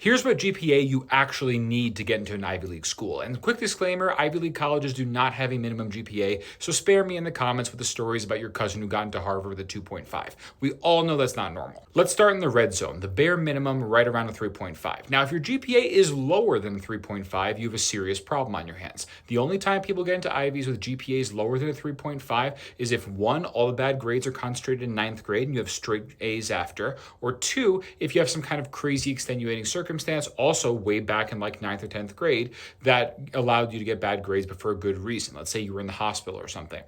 Here's what GPA you actually need to get into an Ivy League school. And quick disclaimer, Ivy League colleges do not have a minimum GPA, so spare me in the comments with the stories about your cousin who got into Harvard with a 2.5. We all know that's not normal. Let's start in the red zone, the bare minimum right around a 3.5. Now, if your GPA is lower than 3.5, you have a serious problem on your hands. The only time people get into Ivies with GPAs lower than a 3.5 is if one, all the bad grades are concentrated in ninth grade and you have straight A's after, or two, if you have some kind of crazy extenuating circumstance, also way back in like ninth or 10th grade, that allowed you to get bad grades but for a good reason. Let's say you were in the hospital or something.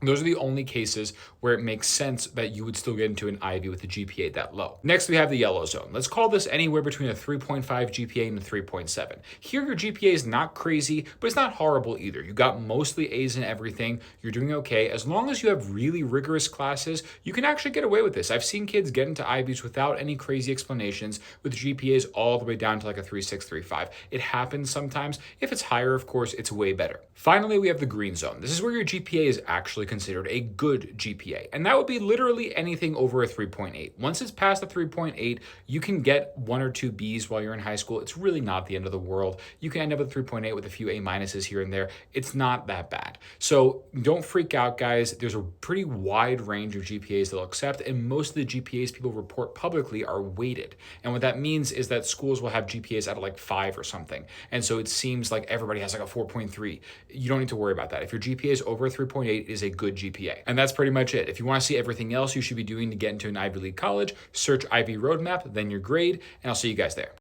Those are the only cases where it makes sense that you would still get into an Ivy with a GPA that low. Next, we have the yellow zone. Let's call this anywhere between a 3.5 GPA and a 3.7. Here, your GPA is not crazy, but it's not horrible either. You got mostly A's in everything. You're doing okay. As long as you have really rigorous classes, you can actually get away with this. I've seen kids get into Ivies without any crazy explanations with GPAs all the way down to like a 3.6, 3.5. It happens sometimes. If it's higher, of course, it's way better. Finally, we have the green zone. This is where your GPA is actually considered a good GPA. And that would be literally anything over a 3.8. Once it's past a 3.8, you can get 1 or 2 Bs while you're in high school. It's really not the end of the world. You can end up with 3.8 with a few A minuses here and there. It's not that bad. So don't freak out, guys. There's a pretty wide range of GPAs they'll accept, and most of the GPAs people report publicly are weighted. And what that means is that schools will have GPAs out of like 5 or something. And so it seems like everybody has like a 4.3. You don't need to worry about that. If your GPA is over a 3.8, it is a good GPA. And that's pretty much it. If you want to see everything else you should be doing to get into an Ivy League college, search Ivy Roadmap, then your grade, and I'll see you guys there.